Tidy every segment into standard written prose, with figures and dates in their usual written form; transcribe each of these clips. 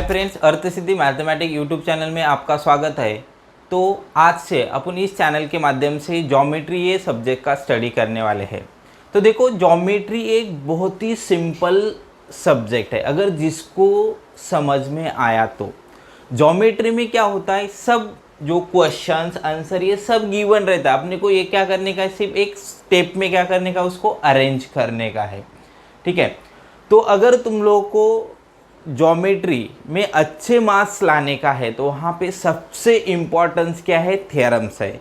Friends, अर्थ सिद्धि mathematics YouTube channel में आपका स्वागत है। तो आज से अपन इस चैनल के माध्यम से ज्योमेट्री ये सब्जेक्ट का स्टडी करने वाले हैं। तो देखो, ज्योमेट्री एक बहुत ही सिंपल सब्जेक्ट है अगर जिसको समझ में आया तो। ज्योमेट्री में क्या होता है, सब जो क्वेश्चंस आंसर ये सब गिवन रहता है। अपने को ये क्या करने का है, सिर्फ एक स्टेप में क्या करने का, उसको अरेंज करने का है। ठीक है। तो अगर तुम लोगों को ज्योमेट्री में अच्छे मार्क्स लाने का है तो वहाँ पे सबसे इम्पोर्टेंस क्या है, थ्योरम्स है।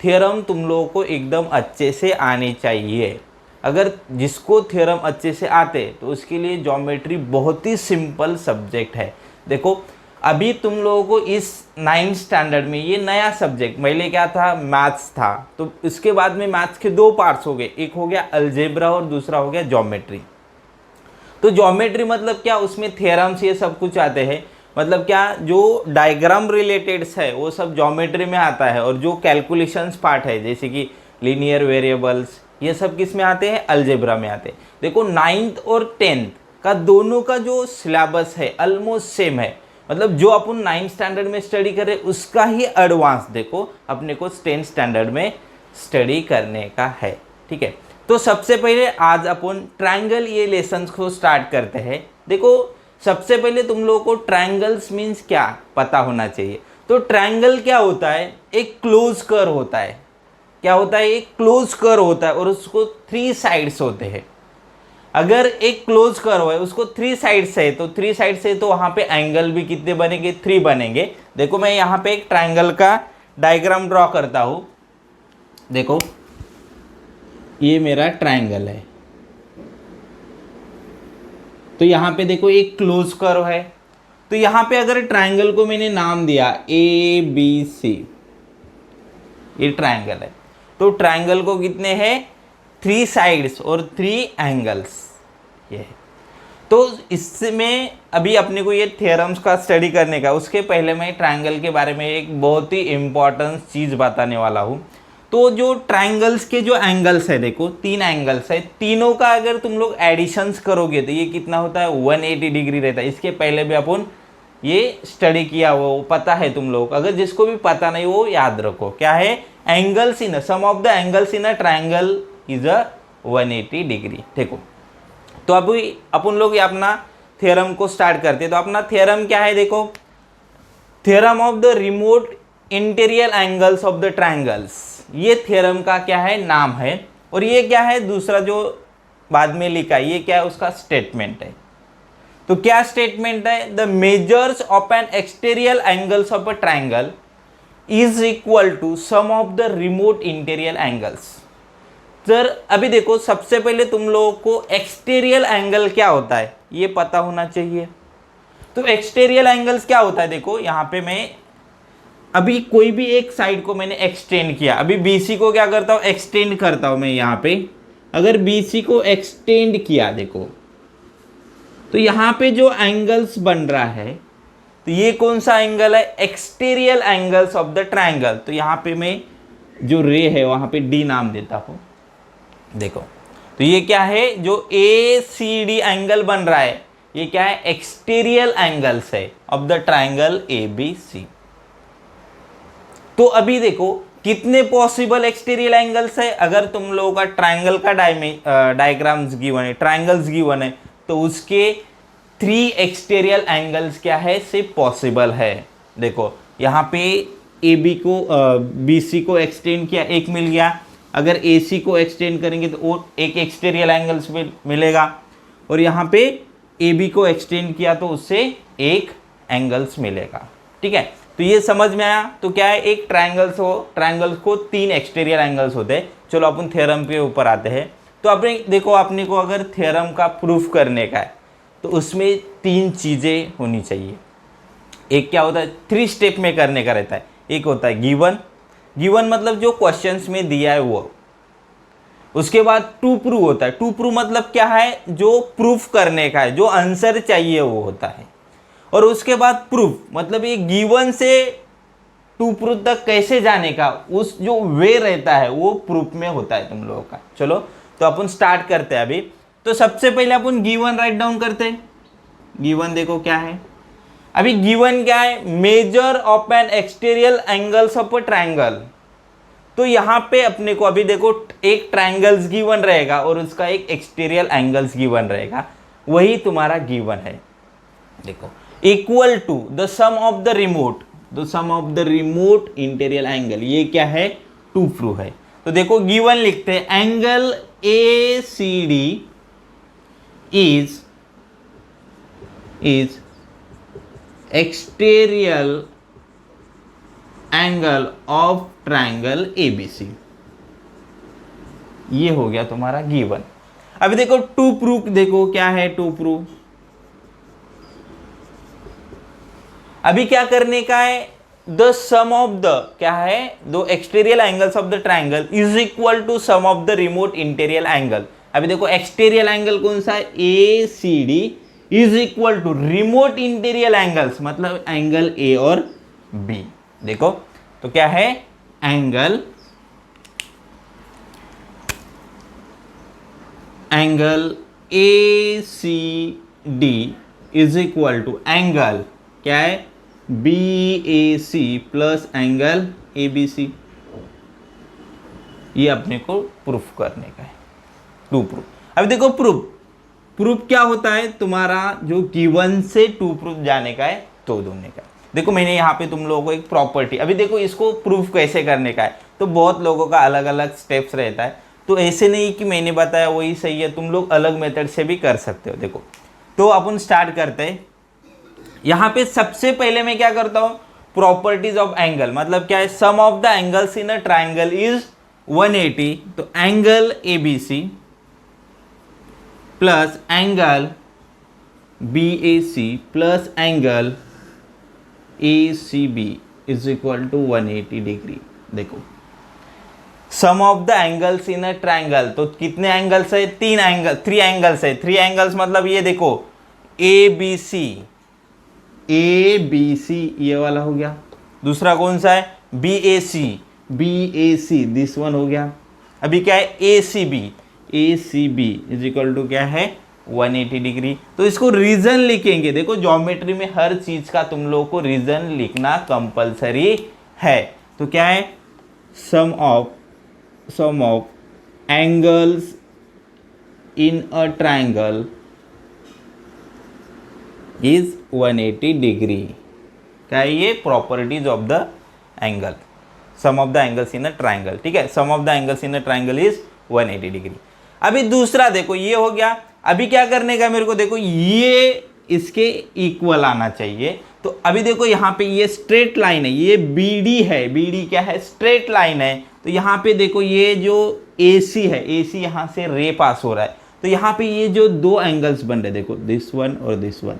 थ्योरम तुम लोगों को एकदम अच्छे से आने चाहिए। अगर जिसको थ्योरम अच्छे से आते तो उसके लिए ज्योमेट्री बहुत ही सिंपल सब्जेक्ट है। देखो, अभी तुम लोगों को इस 9th स्टैंडर्ड में ये नया सब्जेक्ट, पहले क्या था, मैथ्स था। तो इसके बाद में मैथ्स के दो पार्ट्स हो गए, एक हो गया अलजेब्रा और दूसरा हो गया ज्योमेट्री। तो ज्योमेट्री मतलब क्या, उसमें थ्योरम्स ये सब कुछ आते हैं। मतलब क्या, जो डायग्राम रिलेटेड्स है वो सब ज्योमेट्री में आता है, और जो कैलकुलेशंस पार्ट है जैसे कि लीनियर वेरिएबल्स, ये सब किस में आते हैं, अलजेब्रा में आते हैं। देखो, 9th और 10th का दोनों का जो सिलेबस है ऑलमोस्ट सेम है। मतलब जो अपन 9th स्टैंडर्ड में स्टडी कर रहे उसका ही एडवांस देखो अपने को 10th स्टैंडर्ड में स्टडी करने का है। ठीक है। तो सबसे पहले आज अपन ट्रायंगल ये लेसन को स्टार्ट करते हैं। देखो, सबसे पहले तुम लोगों को ट्रायंगल्स मीन्स क्या पता होना चाहिए। तो ट्रायंगल क्या होता है, एक क्लोज कर्व होता है। क्या होता है, एक क्लोज कर्व होता है और उसको 3 साइड्स होते हैं। अगर एक क्लोज कर्व है, उसको 3 साइड्स है, तो 3 साइड से तो वहाँ पे एंगल भी कितने बनेंगे, 3 बनेंगे। देखो, मैं यहाँ पे एक ट्रायंगल का डायग्राम ड्रॉ करता हूँ। देखो, ये मेरा ट्रायंगल है। तो यहाँ पे देखो एक क्लोज कर्व है। तो यहाँ पे अगर ट्रायंगल को मैंने नाम दिया ABC, ये ट्रायंगल है। तो ट्रायंगल को कितने हैं, 3 साइड्स और 3 एंगल्स ये है। तो इसमें अभी अपने को ये थ्योरम्स का स्टडी करने का, उसके पहले मैं ट्रायंगल के बारे में एक बहुत ही इम्पोर्टेंट चीज़ बताने वाला हूँ। तो जो ट्रायंगल्स के जो एंगल्स है, देखो 3 एंगल्स है, तीनों का अगर तुम लोग एडिशंस करोगे तो ये कितना होता है, 180 डिग्री रहता है। इसके पहले भी अपन ये स्टडी किया, वो पता है तुम लोग। अगर जिसको भी पता नहीं वो याद रखो, क्या है, angles in sum of the angles in a triangle is a 180 degree. देखो, तो अभी अपन लोग ये अपना थ्योरम को स्टार्ट करते हैं। तो अपना थ्योरम क्या है, देखो, theorem of the remote interior angles of the triangles, ये थ्योरम का क्या है, नाम है। और ये क्या है, दूसरा जो बाद में लिखा है, ये क्या है, उसका स्टेटमेंट है। तो क्या स्टेटमेंट है, the measures of an exterior angles of a triangle is equal to sum of the remote interior angles. Sir अभी देखो, सबसे पहले तुम लोगों को एक्सटीरियर एंगल क्या होता है ये पता होना चाहिए। तो एक्सटीरियर एंगल्स क्या होता है, देखो यहाँ पे मैं अभी कोई भी एक साइड को मैंने एक्सटेंड किया। अभी BC को क्या करता हूँ, एक्सटेंड करता हूँ मैं यहाँ पे। अगर BC को एक्सटेंड किया, देखो, तो यहाँ पे जो एंगल्स बन रहा है, तो ये कौन सा एंगल है, exterior angles of the triangle. तो यहाँ पे मैं जो रे है वहाँ पे D नाम देता हूँ। देखो, तो ये क्या है, जो ACD एंगल बन रहा है, ये क्या है, एक्सटीरियर एंगल्स है ऑफ द ट्रायंगल ABC। तो अभी देखो कितने पॉसिबल एक्सटीरियर एंगल्स है। अगर तुम लोगों का ट्रायंगल का डायग्राम्स गिवन है, ट्रायंगल्स गिवन है, तो उसके 3 एक्सटीरियर एंगल्स क्या है, सिर्फ पॉसिबल है। देखो, यहाँ पे BC को एक्सटेंड किया, एक मिल गया। अगर AC को एक्सटेंड करेंगे तो वो एक एक्सटीरियर एंगल्स मिलेगा। और यहाँ पे AB को एक्सटेंड किया तो उससे एक एंगल्स मिलेगा। ठीक है। तो ये समझ में आया। तो क्या है, एक ट्रायंगल्स को 3 एक्सटीरियर एंगल्स होते हैं। चलो अपन थ्योरम के ऊपर आते हैं। तो अपने देखो, अपने को अगर थ्योरम का प्रूफ करने का है तो उसमें 3 चीज़ें होनी चाहिए। एक क्या होता है, 3 स्टेप में करने का रहता है। एक होता है गिवन मतलब जो क्वेश्चंस में दिया है वो। उसके बाद टू प्रूव होता है। टू प्रूव मतलब क्या है, जो प्रूफ करने का है, जो आंसर चाहिए वो होता है। और उसके बाद प्रूफ मतलब ये गिवन से टू प्रूफ तक कैसे जाने का, उस जो वे रहता है वो प्रूफ में होता है तुम लोगों का। चलो, तो अपन स्टार्ट करते हैं अभी। तो सबसे पहले अपन गिवन राइट डाउन करते हैं। गिवन देखो क्या है, अभी गिवन क्या है, measure of an exterior angles of a triangle. तो यहाँ पे अपने को अभी देखो एक ट्रायंगल्स गिवन रहेगा और उसका एक एक्सटीरियर एंगल्स गिवन रहेगा, वही तुम्हारा गिवन है। देखो equal to the sum of the remote interior angle, ये क्या है, टू प्रूव है। तो देखो गिवन लिखते हैं angle A C D is exterior angle of triangle ABC. ये हो गया तुम्हारा गिवन। अभी देखो टू प्रूफ, देखो क्या है टू प्रूफ। अभी क्या करने का है, द सम ऑफ द क्या है, दो exterior angles of the triangle is equal to sum of the remote interior angle. अभी देखो एक्सटीरियर एंगल कौन सा है, A C D is equal to remote interior angles, मतलब एंगल ए और बी। देखो तो क्या है, angle A C D is equal to angle क्या है, B A C plus angle A B C. ये अपने को प्रूफ करने का है, टू प्रूफ। अब देखो प्रूफ क्या होता है, तुम्हारा जो गिवन से टू प्रूफ जाने का है तो ढूंढने का है। देखो मैंने यहाँ पे तुम लोगों को एक प्रॉपर्टी, अभी देखो इसको प्रूफ कैसे करने का है, तो बहुत लोगों का अलग अलग स्टेप्स रहता है, तो ऐसे नहीं कि मैंने बताया वही सही है, तुम लोग अलग मेथड से भी कर सकते हो। देखो तो अपन स्टार्ट करते हैं। यहाँ पे सबसे पहले मैं क्या करता हूँ, प्रॉपर्टीज ऑफ एंगल, मतलब क्या है, sum of the angles in a triangle is 180। तो angle A B C plus angle B A C plus angle A C B is equal to 180 degree. देखो sum of the angles in a triangle, तो कितने angles है, three angles है। Three angles मतलब ये देखो ए B C ये वाला हो गया। दूसरा कौन सा है, B A C this one हो गया। अभी क्या है, A C B is equal to क्या है, 180 डिग्री। तो इसको रीजन लिखेंगे। देखो ज्योमेट्री में हर चीज का तुम लोगों को रीजन लिखना कंपलसरी है। तो क्या है, sum of angles in a triangle is 180 degree. क्या है ये, properties of the angle, sum of the angles in a triangle. ठीक है, sum of the angles in a triangle is 180 degree. अभी दूसरा देखो ये हो गया। अभी क्या करने का मेरे को, देखो ये इसके इक्वल आना चाहिए। तो अभी देखो यहाँ पे ये स्ट्रेट लाइन है, ये बी डी है, बी डी क्या है, स्ट्रेट लाइन है। तो यहाँ पे देखो ये जो ए सी है, ए सी यहाँ से रे पास हो रहा है। तो यहाँ पे ये जो दो एंगल्स बन रहे, देखो दिस वन और दिस वन,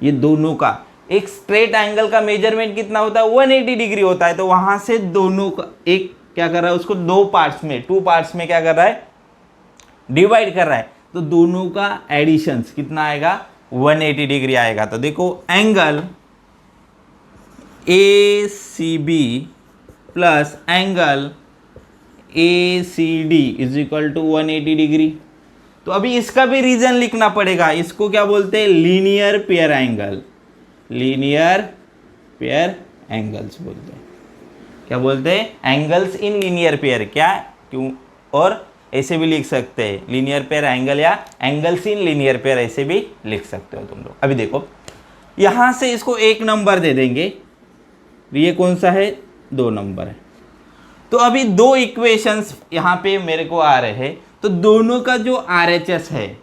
ये दोनों का एक स्ट्रेट एंगल का मेजरमेंट कितना होता है, 180 डिग्री होता है। तो वहां से दोनों का एक क्या कर रहा है, उसको टू पार्ट्स में क्या कर रहा है, डिवाइड कर रहा है। तो दोनों का एडिशन कितना आएगा, 180 डिग्री आएगा। तो देखो angle A C B plus angle A C D is equal to 180 degree. तो अभी इसका भी रीजन लिखना पड़ेगा। इसको क्या बोलते हैं, लीनियर पेयर एंगल्स बोलते हैं। क्या बोलते हैं, एंगल्स इन लीनियर पेयर। क्या, क्यों, और ऐसे भी लिख सकते हैं लीनियर पेयर एंगल, या एंगल्स इन लीनियर पेयर ऐसे भी लिख सकते हो तुम लोग। अभी देखो यहां से इसको 1 नंबर दे देंगे, ये कौन सा है, 2 नंबर है। तो अभी 2 इक्वेशंस यहाँ पे मेरे को आ रहे हैं। तो दोनों का जो RHS है,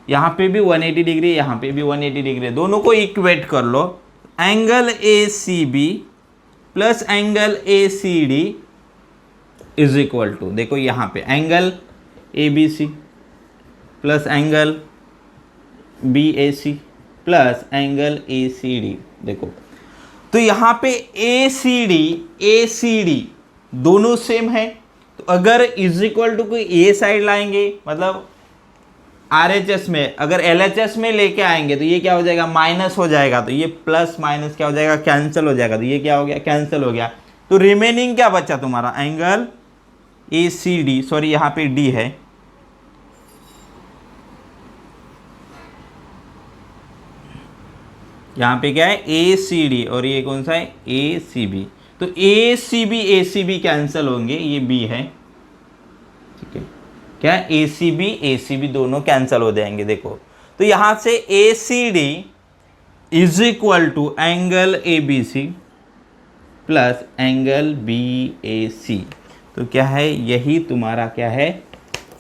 यहाँ पे भी 180 डिग्री, यहाँ पे भी 180 डिग्री, दोनों को इक्वेट कर लो। Angle A C B plus angle A C D is equal to, देखो यहाँ पे angle A B C plus angle B A C plus angle A C D. देखो तो यहाँ पे ए सी डी दोनों सेम है। तो अगर इज इक्वल टू कोई ए साइड लाएंगे, मतलब RHS में, अगर LHS में लेके आएंगे तो ये क्या हो जाएगा, माइनस हो जाएगा। तो ये प्लस माइनस क्या हो जाएगा, कैंसिल हो जाएगा। तो ये क्या हो गया, कैंसिल हो गया। तो रिमेनिंग क्या बचा तुम्हारा, angle A C D, sorry यहाँ पे डी है, यहाँ पे क्या है ए सी डी और ये कौन सा है ए सी बी, तो ए सी बी कैंसिल होंगे, ये बी है, ठीक है, क्या ए सी बी दोनों कैंसिल हो जाएंगे। देखो तो यहाँ से A C D is equal to angle A B C plus angle B A C, तो क्या है यही तुम्हारा क्या है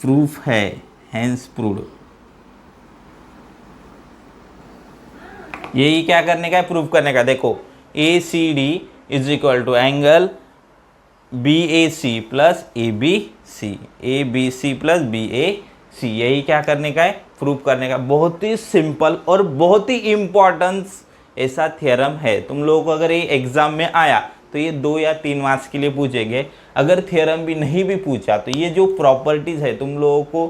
प्रूफ है, हेंस प्रूव्ड। यही क्या करने का है प्रूफ करने का। देखो A C D is equal to angle B A C plus A B C plus B A C, यही क्या करने का है प्रूफ करने का। बहुत ही सिंपल और बहुत ही इम्पोर्टेंस ऐसा थ्योरम है। तुम लोगों को अगर ये एग्जाम में आया तो ये 2 या 3 मार्क्स के लिए पूछेंगे। अगर थ्योरम भी नहीं भी पूछा तो ये जो प्रॉपर्टीज है तुम लोगों को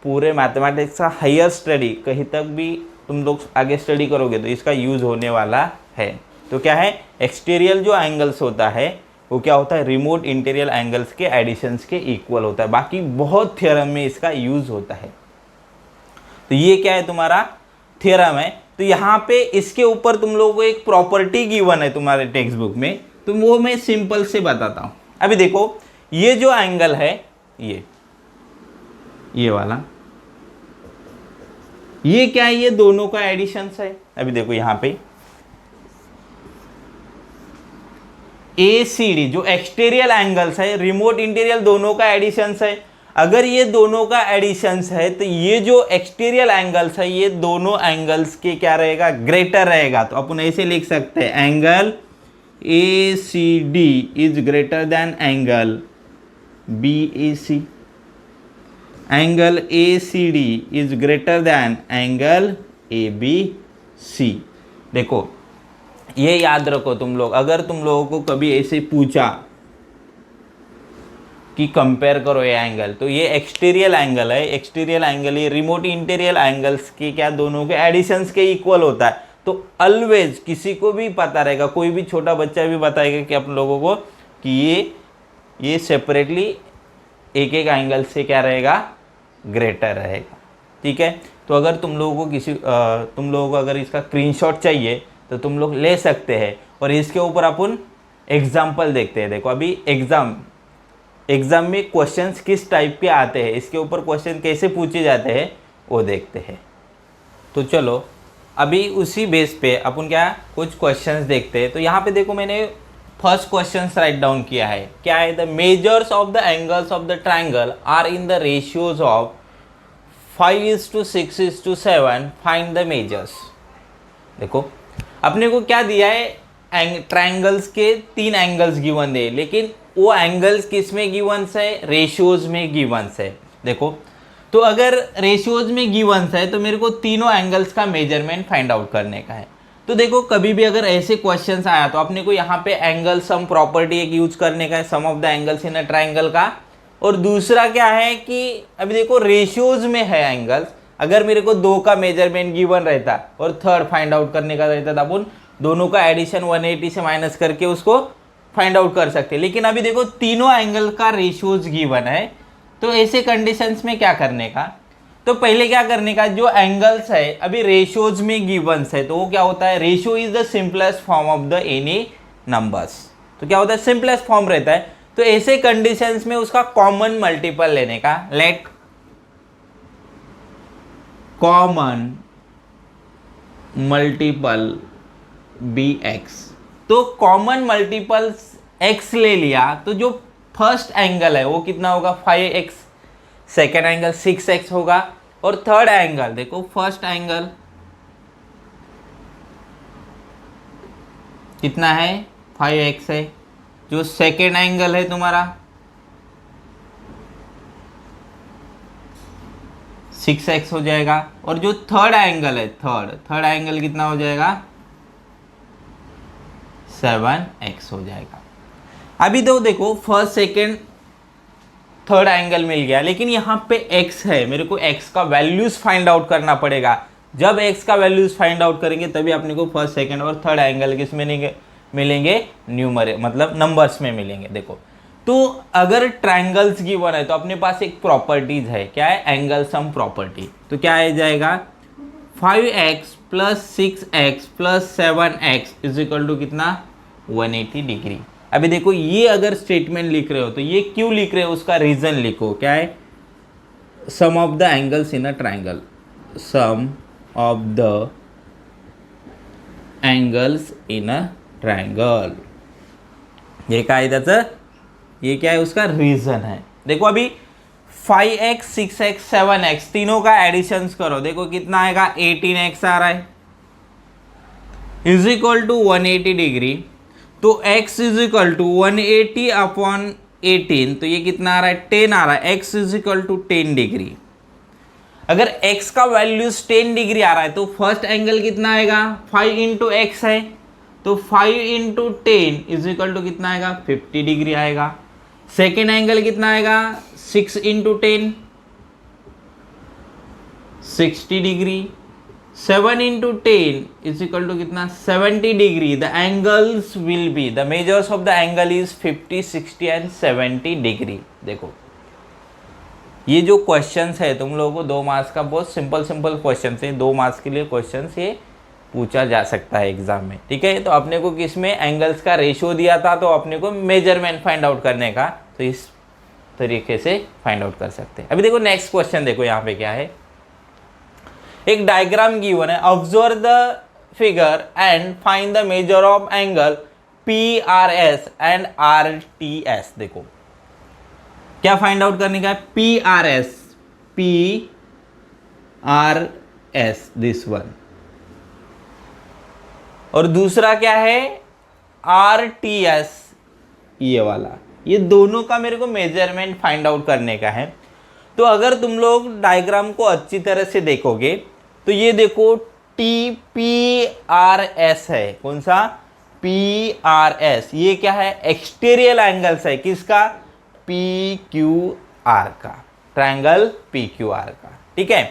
पूरे मैथमेटिक्स का हायर स्टडी कहीं तक भी तुम लोग आगे स्टडी करोगे तो इसका यूज़ होने वाला है। तो क्या है एक्सटीरियल जो एंगल्स होता है वो क्या होता है रिमोट इंटीरियर एंगल्स के एडिशंस के इक्वल होता है। बाकी बहुत थ्योरम में इसका यूज़ होता है। तो ये क्या है तुम्हारा थ्योरम है। तो यहाँ पे इसके ऊपर तुम लोगों को एक प्रॉपर्टी गिवन है तुम्हारे टेक्स्ट बुक में, तो वो मैं सिंपल से बताता हूँ। अभी देखो ये जो एंगल है ये वाला, ये क्या है ये दोनों का एडिशंस है। अभी देखो यहाँ पे ए सी डी जो एक्सटीरियर एंगल्स है रिमोट इंटीरियर दोनों का एडिशंस है। अगर ये दोनों का एडिशंस है तो ये जो एक्सटीरियर एंगल्स है ये दोनों एंगल्स के क्या रहेगा ग्रेटर रहेगा। तो अपन ऐसे लिख सकते हैं angle A C D is greater than angle B A C, angle A C D is greater than angle A B C. देखो ये याद रखो तुम लोग, अगर तुम लोगों को कभी ऐसे पूछा कि कंपेयर करो ये एंगल, तो ये एक्सटीरियर एंगल है, एक्सटीरियर एंगल ये रिमोट इंटीरियर एंगल्स के क्या दोनों के एडिशंस के इक्वल होता है। तो ऑलवेज किसी को भी पता रहेगा, कोई भी छोटा बच्चा भी बताएगा कि अपन लोगों को कि ये सेपरेटली एक एक एंगल से क्या रहेगा ग्रेटर रहेगा, ठीक है। तो अगर तुम लोगों को अगर इसका स्क्रीनशॉट चाहिए तो तुम लोग ले सकते हैं। और इसके ऊपर अपन एग्जाम्पल देखते हैं। देखो अभी एग्जाम में क्वेश्चंस किस टाइप के आते हैं, इसके ऊपर क्वेश्चन कैसे पूछे जाते हैं वो देखते हैं। तो चलो अभी उसी बेस पे अपन क्या कुछ क्वेश्चंस देखते हैं। तो यहाँ पे देखो मैंने फर्स्ट क्वेश्चन राइट डाउन किया है, क्या है the measures of the angles of the triangle are in the ratios of 5:6:7, find the measures. देखो अपने को क्या दिया है ट्राइंगल्स के 3 एंगल्स गिवन है, लेकिन वो एंगल्स किस में गिवंस है रेशियोज में गिवंस है। देखो तो अगर रेशियोज में गिवंस है तो मेरे को तीनों एंगल्स का मेजरमेंट फाइंड आउट करने का है। तो देखो कभी भी अगर ऐसे क्वेश्चंस आया तो अपने को यहाँ पे एंगल सम प्रॉपर्टी एक यूज करने का है, sum of the angles in a triangle का। और दूसरा क्या है कि अभी देखो रेशियोज में है एंगल्स, अगर मेरे को 2 का मेजरमेंट गिवन रहता और थर्ड फाइंड आउट करने का रहता था अपन दोनों का एडिशन 180 से माइनस करके उसको फाइंड आउट कर सकते। लेकिन अभी देखो तीनों एंगल का रेशियोज गिवन है, तो ऐसे कंडीशंस में क्या करने का, तो पहले क्या करने का जो एंगल्स है अभी रेशियोज में गिवंस है तो वो क्या होता है ratio is the simplest form of the any numbers. तो क्या होता है सिंपलेस्ट फॉर्म रहता है। तो ऐसे कंडीशंस में उसका कॉमन मल्टीपल लेने का, let common multiple be x. तो कॉमन मल्टीपल x ले लिया तो जो फर्स्ट एंगल है वो कितना होगा 5x, सेकेंड एंगल 6x होगा और थर्ड एंगल देखो फर्स्ट एंगल कितना है 5x है, जो सेकेंड एंगल है तुम्हारा 6x हो जाएगा और जो थर्ड एंगल है थर्ड एंगल कितना हो जाएगा 7x हो जाएगा। अभी तो देखो फर्स्ट सेकेंड थर्ड एंगल मिल गया, लेकिन यहाँ पे x है, मेरे को x का वैल्यूज फाइंड आउट करना पड़ेगा। जब x का वैल्यूज फाइंड आउट करेंगे तभी अपने को फर्स्ट सेकेंड और थर्ड एंगल किस में मिलेंगे न्यूमर मतलब नंबर्स में मिलेंगे। देखो तो अगर ट्रायंगल्स गिवन है तो अपने पास एक प्रॉपर्टीज है, क्या है एंगल सम प्रॉपर्टी। तो क्या आ जाएगा 5x plus 6x plus 7x is equal to कितना 180 डिग्री। अभी देखो ये अगर स्टेटमेंट लिख रहे हो तो ये क्यों लिख रहे हो उसका रीजन लिखो, क्या है, sum of the angles in a triangle, sum of the angles in a triangle, ये क्या है त्याचं, ये क्या है उसका रीजन है। देखो अभी 5x 6x 7x तीनों का एडिशन करो, देखो कितना आएगा 18x आ रहा है इज इक्वल टू 180 डिग्री, तो x is equal to 180 upon 18, तो ये कितना आ रहा है 10 आ रहा है, x is equal to 10 degree. अगर x का वैल्यूज 10 डिग्री आ रहा है तो फर्स्ट एंगल कितना आएगा 5 इंटू एक्स है, तो 5 इंटू 10 इज इक्वल टू कितना आएगा 50 डिग्री आएगा। सेकेंड एंगल कितना आएगा 6 into 10 60 degree, 7 into 10 is equal to कितना 70 degree. The angles will be, the measures of the angle is 50 60 and 70 degree. देखो ये जो क्वेश्चंस है तुम लोगों को 2 मार्क्स का बहुत सिंपल क्वेश्चन है, 2 मार्क्स के लिए क्वेश्चंस ये पूछा जा सकता है एग्जाम में, ठीक है। तो अपने को किसमें एंगल्स का रेशियो दिया था, तो अपने को मेजरमेंट फाइंड आउट करने का, तो इस तरीके से फाइंड आउट कर सकते हैं। अभी देखो नेक्स्ट क्वेश्चन, देखो यहाँ पे क्या है, एक डायग्राम गिवन है, observe the figure and find the measure of angle PRS and RTS। देखो क्या फाइंड आउट करने का है, PRS दिस वन, और दूसरा क्या है RTS ये वाला, ये दोनों का मेरे को मेजरमेंट फाइंड आउट करने का है। तो अगर तुम लोग डायग्राम को अच्छी तरह से देखोगे तो ये देखो TPRS है, कौन सा PRS, ये क्या है एक्सटीरियर एंगल्स है, किसका PQR का, ट्रायंगल PQR का, ठीक है।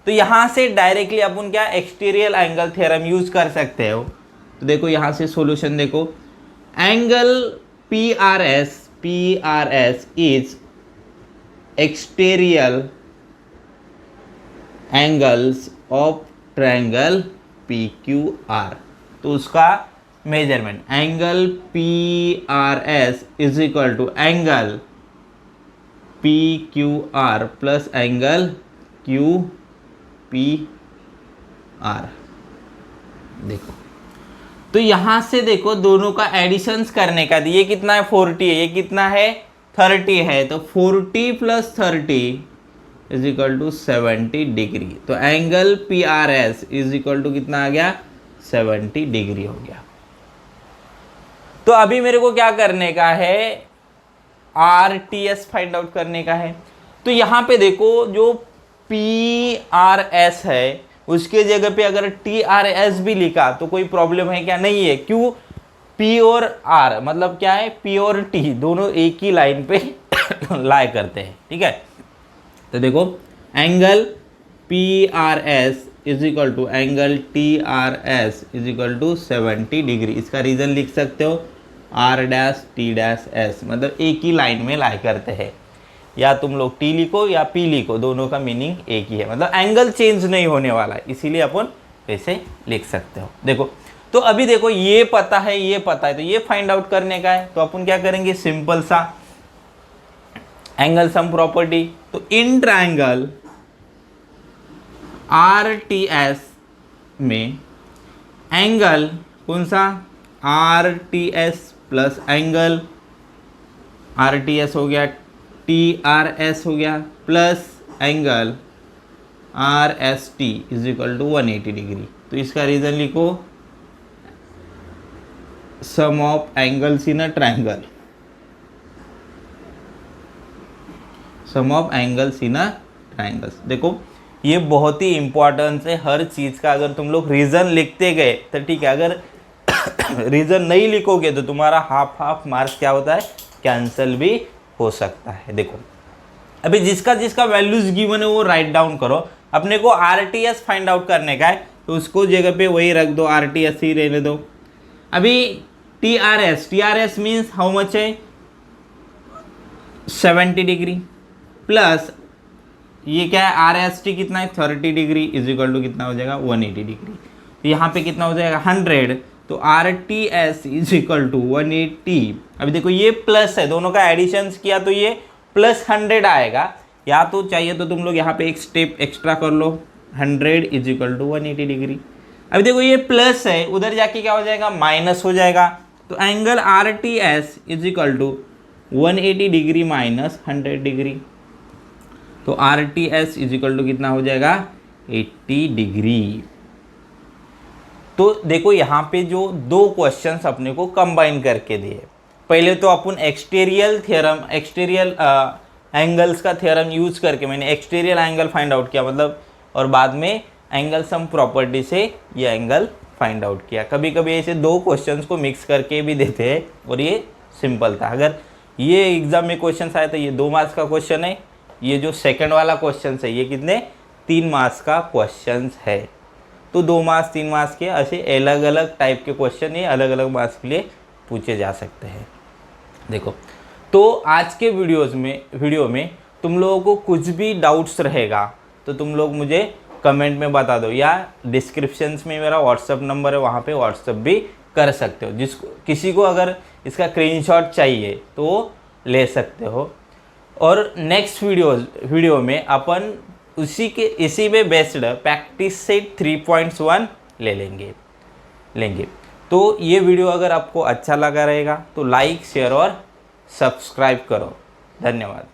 तो यहां से डायरेक्टली अपन क्या एक्सटीरियर एंगल थ्योरम यूज कर सकते हो। तो देखो यहां से सॉल्यूशन देखो, angle PRS is exterior angles of triangle PQR, तो उसका measurement angle PRS is equal to angle PQR plus angle QPR। देखो तो यहां से देखो दोनों का एडिशंस करने का, ये कितना है 40 है, ये कितना है 30 है, तो 40 plus 30 is equal to 70 degree. तो angle PRS is equal to कितना आ गया 70 डिग्री हो गया। तो अभी मेरे को क्या करने का है RTS फाइंड आउट करने का है। तो यहाँ पे देखो जो PRS है उसके जगह पे अगर TRS भी लिखा तो कोई प्रॉब्लम है क्या, नहीं है। क्यों, P और R मतलब क्या है, P और T दोनों एक ही लाइन पे लाई करते हैं, ठीक है। तो देखो angle PRS is equal to angle TRS is equal to 70 degree. इसका रीजन लिख सकते हो R dash T dash S, मतलब एक ही लाइन में लाई करते हैं, या तुम लोग T लिखो या P लिखो, दोनों का मीनिंग एक ही है, मतलब एंगल चेंज नहीं होने वाला है, इसीलिए अपन वैसे लिख सकते हो। देखो तो अभी देखो ये पता है, ये पता है, तो ये फाइंड आउट करने का है। तो अपन क्या करेंगे, सिंपल सा एंगल सम प्रॉपर्टी। तो इन ट्रायंगल RTS में एंगल कौन सा RTS प्लस एंगल RTS हो गया TRS हो गया plus angle RST is equal to 180 degree. तो इसका रीजन लिखो sum of angles in a triangle, sum of angles in a triangles. देखो ये बहुत ही इंपॉर्टेंट है हर चीज़ का। अगर तुम लोग रीज़न लिखते गए तो ठीक है, अगर रीज़न नहीं लिखोगे तो तुम्हारा हाफ मार्क्स क्या होता है, कैंसिल भी हो सकता है। देखो अभी जिसका जिसका वैल्यूज गिवन है वो राइट डाउन करो। अपने को RTS फाइंड आउट करने का है तो उसको जगह पे वही रख दो, RTS ही रहने दो। अभी TRS मीन्स हाउ मच है 70 डिग्री प्लस ये क्या है RST कितना है 30 डिग्री इज इक्वल टू कितना हो जाएगा 180 डिग्री। तो यहाँ पे कितना हो जाएगा 100, तो R T S is equal to 180। अभी देखो ये प्लस है, दोनों का एडिशन किया तो ये प्लस 100 आएगा, या तो चाहिए तो तुम लोग यहाँ पे एक स्टेप एक्स्ट्रा कर लो, 100 इज इक्वल टू 180 डिग्री। अभी देखो ये प्लस है, उधर जाके क्या हो जाएगा माइनस हो जाएगा, तो angle R T S is equal to 180 degree minus 100 degree. तो R T S is equal to कितना हो जाएगा 80 डिग्री। तो देखो यहाँ पे जो दो क्वेश्चंस अपने को कंबाइन करके दिए, पहले तो अपन एक्सटीरियल थ्योरम, एक्सटीरियल एंगल्स का थ्योरम यूज करके मैंने एक्सटीरियल एंगल फाइंड आउट किया, मतलब, और बाद में एंगल सम प्रॉपर्टी से ये एंगल फाइंड आउट किया। कभी कभी ऐसे दो क्वेश्चंस को मिक्स करके भी देते हैं, और ये सिंपल था। अगर ये एग्जाम में क्वेश्चन आया तो ये 2 मार्क्स का क्वेश्चन है, ये जो सेकंड वाला क्वेश्चन है ये कितने 3 मार्क्स का क्वेश्चन है। तो 2 मार्क्स 3 मार्क्स के ऐसे अलग अलग टाइप के क्वेश्चन ये अलग अलग मार्क्स के लिए पूछे जा सकते हैं। देखो, तो आज के वीडियो में तुम लोगों को कुछ भी डाउट्स रहेगा तो तुम लोग मुझे कमेंट में बता दो, या डिस्क्रिप्शंस में मेरा व्हाट्सअप नंबर है, वहाँ पे व्हाट्सअप भी कर सकते हो। जिसको किसी को अगर इसका स्क्रीनशॉट चाहिए तो वो ले सकते हो। और नेक्स्ट वीडियो में अपन इसी में बेस्ड प्रैक्टिस सेट 3.1 लेंगे। तो ये वीडियो अगर आपको अच्छा लगा रहेगा तो लाइक, शेयर और सब्सक्राइब करो। धन्यवाद।